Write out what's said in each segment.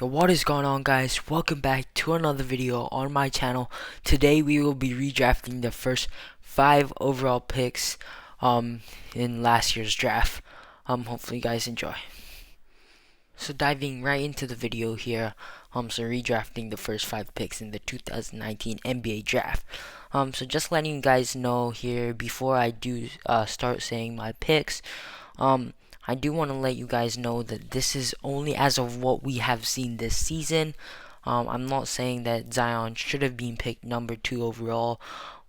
Yo, what is going on, guys? Welcome back to another video on my channel. Today we will be redrafting the first 5 overall picks in last year's draft. Hopefully you guys enjoy. So diving right into the video here, so redrafting the first 5 picks in the 2019 NBA draft. So just letting you guys know here before I do start saying my picks, I do want to let you guys know that this is only as of what we have seen this season. I'm not saying that Zion should have been picked number 2 overall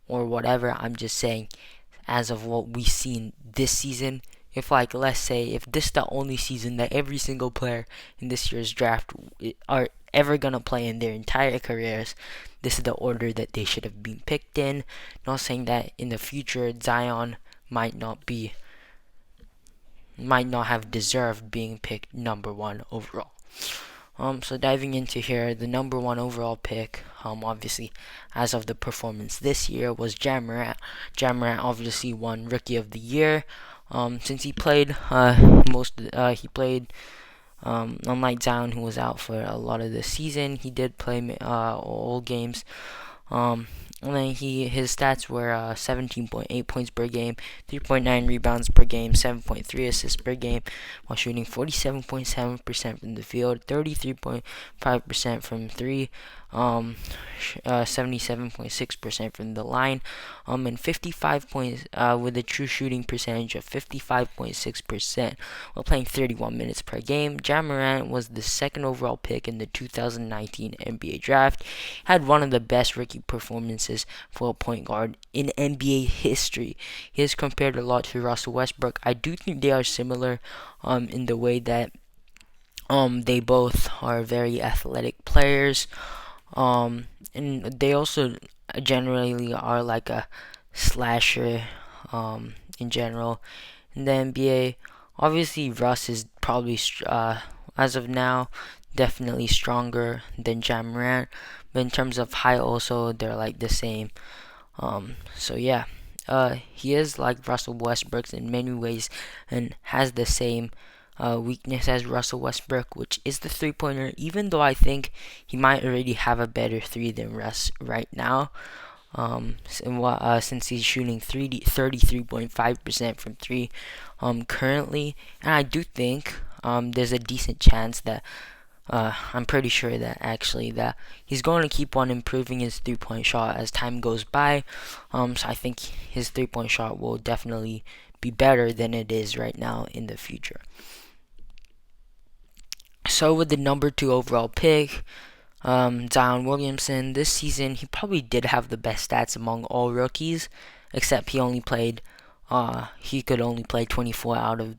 or whatever. I'm just saying as of what we've seen this season. If, like, let's say if this is the only season that every single player in this year's draft are ever gonna play in their entire careers, this is the order that they should have been picked in. Not saying that in the future Zion might not have deserved being picked number 1 overall. So diving into here, the number 1 overall pick, obviously, as of the performance this year, was Ja Morant. Ja Morant obviously won Rookie of the Year, since he played unlike Zion, who was out for a lot of the season. He did play all games. And then his stats were 17.8 points per game, 3.9 rebounds per game, 7.3 assists per game, while shooting 47.7% from the field, 33.5% from three, 77.6% from the line, and 55 points with a true shooting percentage of 55.6%, while playing 31 minutes per game. Ja Morant was the second overall pick in the 2019 NBA draft. Had one of the best rookie performances for a point guard in NBA history. He is compared a lot to Russell Westbrook. I do think they are similar in the way that they both are very athletic players. And they also generally are like a slasher in general in the NBA. Obviously, Russ is probably as of now definitely stronger than Ja Morant, but in terms of height, also they're like the same. So yeah, he is like Russell Westbrook in many ways, and has the same weakness as Russell Westbrook, which is the three-pointer. Even though I think he might already have a better three than Russ right now. Since he's shooting 33.5% from three currently, and I do think there's a decent chance that I'm pretty sure that actually that he's going to keep on improving his three-point shot as time goes by. So I think his three-point shot will definitely be better than it is right now in the future. So with the number 2 overall pick, Zion Williamson, this season he probably did have the best stats among all rookies, except he could only play 24 out of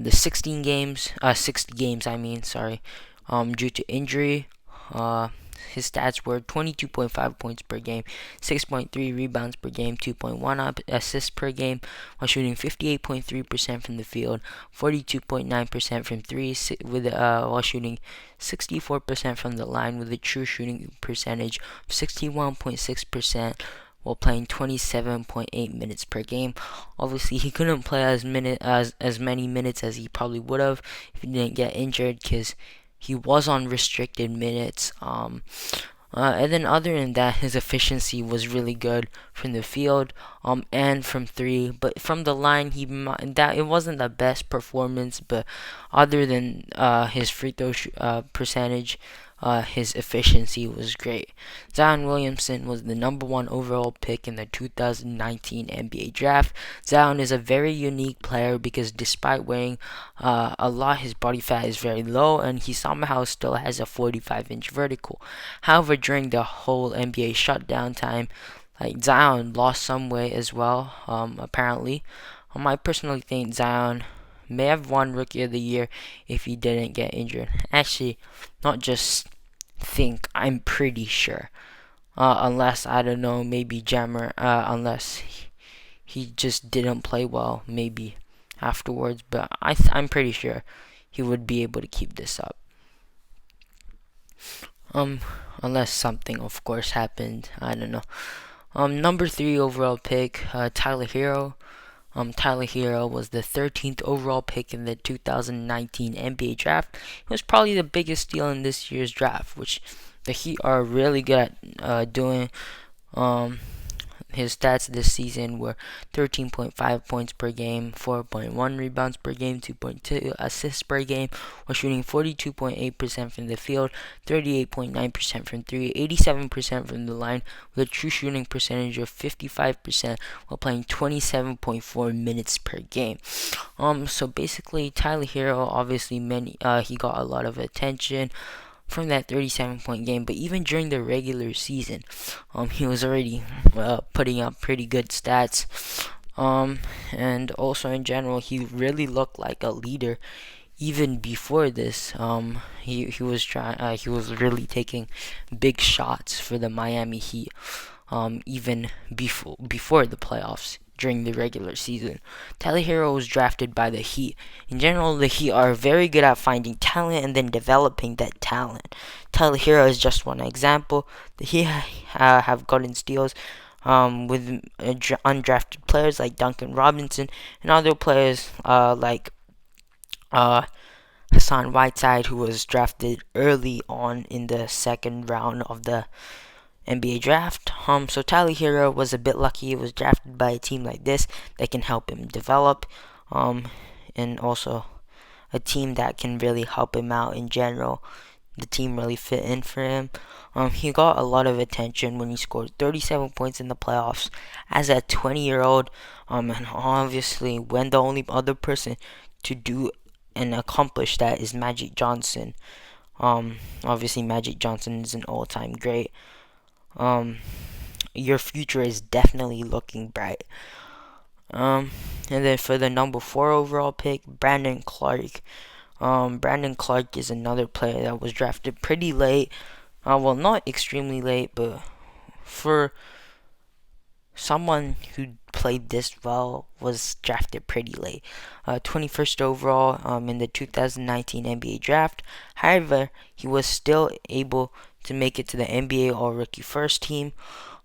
the 16 games, 60 games, I mean, sorry, due to injury. His stats were 22.5 points per game, 6.3 rebounds per game, 2.1 assists per game, while shooting 58.3% from the field, 42.9% from three, while shooting 64% from the line, with a true shooting percentage of 61.6%. While playing 27.8 minutes per game. Obviously, he couldn't play as many minutes as he probably would have if he didn't get injured, because he was on restricted minutes. And then other than that, his efficiency was really good from the field, and from three. But from the line, it wasn't the best performance. But other than his free throw percentage, his efficiency was great. Zion Williamson was the number 1 overall pick in the 2019 NBA draft. Zion is a very unique player because despite weighing a lot, his body fat is very low, and he somehow still has a 45-inch vertical. However, during the whole NBA shutdown time, like, Zion lost some weight as well, apparently. I personally think Zion may have won Rookie of the Year if he didn't get injured. Actually, not just think, I'm pretty sure. Unless, I don't know, maybe Jammer, unless he just didn't play well, maybe afterwards. But I'm pretty sure he would be able to keep this up. Unless something, of course, happened. I don't know. Number 3 overall pick, Tyler Herro. Tyler Herro was the 13th overall pick in the 2019 NBA draft. He was probably the biggest steal in this year's draft, which the Heat are really good at doing. Um, his stats this season were 13.5 points per game, 4.1 rebounds per game, 2.2 assists per game, while shooting 42.8% from the field, 38.9% from 3, 87% from the line, with a true shooting percentage of 55% while playing 27.4 minutes per game. So basically, Tyler Herro, obviously, he got a lot of attention from that 37-point game, but even during the regular season, he was already putting up pretty good stats. And also in general, he really looked like a leader. Even before this, he was really taking big shots for the Miami Heat. Even before the playoffs, during the regular season. Tyler Herro was drafted by the Heat. In general, the Heat are very good at finding talent and then developing that talent. Tyler Herro is just one example. The Heat have gotten steals with undrafted players like Duncan Robinson and other players like Hassan Whiteside, who was drafted early on in the second round of the NBA draft. So Tyler Herro was a bit lucky. He was drafted by a team like this that can help him develop, and also a team that can really help him out in general. The team really fit in for him. He got a lot of attention when he scored 37 points in the playoffs as a 20-year-old. And obviously, when the only other person to do and accomplish that is Magic Johnson. Obviously, Magic Johnson is an all-time great. Your future is definitely looking bright. And then for the number 4 overall pick, Brandon Clarke. Brandon Clarke is another player that was drafted pretty late. Well, not extremely late, but for someone who played this well, was drafted pretty late. 21st overall in the 2019 NBA draft. However, he was still able to make it to the NBA All-Rookie First Team.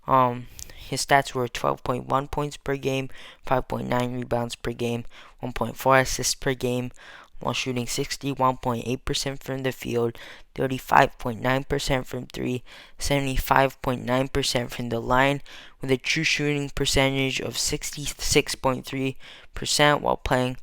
His stats were 12.1 points per game, 5.9 rebounds per game, 1.4 assists per game, while shooting 61.8% from the field, 35.9% from 3, 75.9% from the line, with a true shooting percentage of 66.3% while playing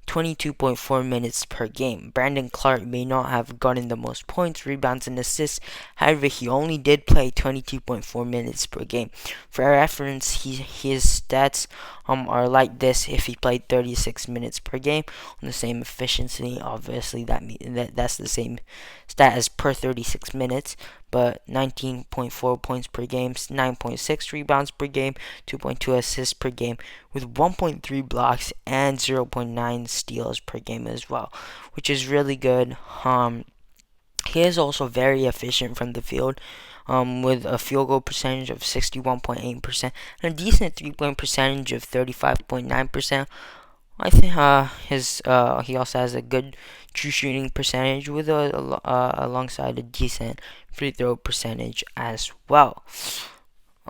22.4 minutes per game. Brandon Clarke may not have gotten the most points, rebounds, and assists. However, he only did play 22.4 minutes per game. For reference, his stats are like this if he played 36 minutes per game on the same efficiency. Obviously, that's the same stat as per 36 minutes, but 19.4 points per game, 9.6 rebounds per game, 2.2 assists per game, with 1.3 blocks and 0.9 steals per game as well, which is really good. He is also very efficient from the field, with a field goal percentage of 61.8% and a decent 3-point percentage of 35.9%. I think he also has a good true shooting percentage with alongside a decent free throw percentage as well.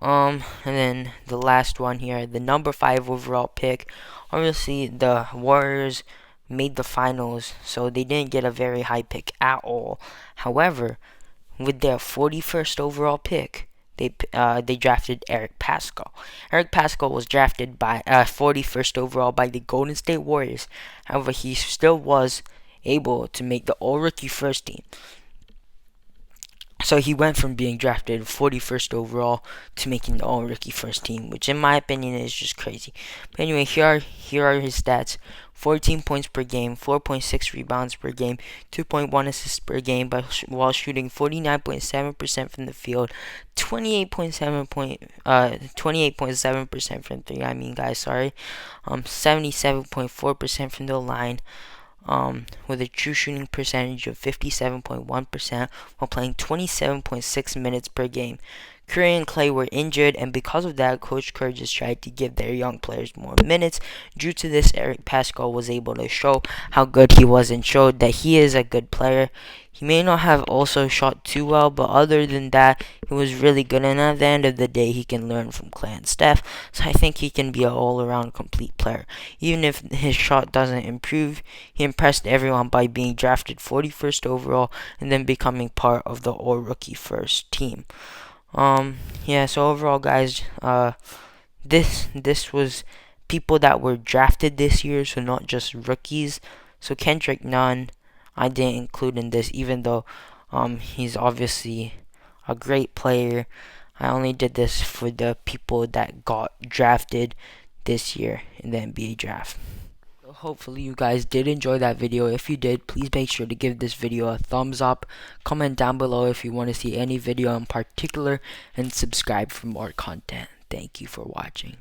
And then the last one here, the number 5 overall pick. Obviously, the Warriors made the finals, so they didn't get a very high pick at all. However, with their 41st overall pick, they drafted Eric Pascal. Eric Pascal was drafted by 41st overall by the Golden State Warriors. However, he still was able to make the All-Rookie First Team. So he went from being drafted 41st overall to making the All-Rookie First Team, which in my opinion is just crazy. But anyway, here are his stats. 14 points per game, 4.6 rebounds per game, 2.1 assists per game, while shooting 49.7% from the field, 28.7% from 3. 77.4% from the line. With a true shooting percentage of 57.1% while playing 27.6 minutes per game. Curry and Clay were injured, and because of that, Coach Kerr just tried to give their young players more minutes. Due to this, Eric Pascal was able to show how good he was and showed that he is a good player. He may not have also shot too well, but other than that, he was really good. And at the end of the day, he can learn from Clay and Steph. So I think he can be an all-around complete player. Even if his shot doesn't improve, he impressed everyone by being drafted 41st overall and then becoming part of the all-rookie first team. Yeah, so overall, guys, this was people that were drafted this year, so not just rookies. So Kendrick Nunn, I didn't include in this, even though he's obviously a great player. I only did this for the people that got drafted this year in the NBA draft. Hopefully you guys did enjoy that video. If you did, please make sure to give this video a thumbs up. Comment down below if you want to see any video in particular, and subscribe for more content. Thank you for watching.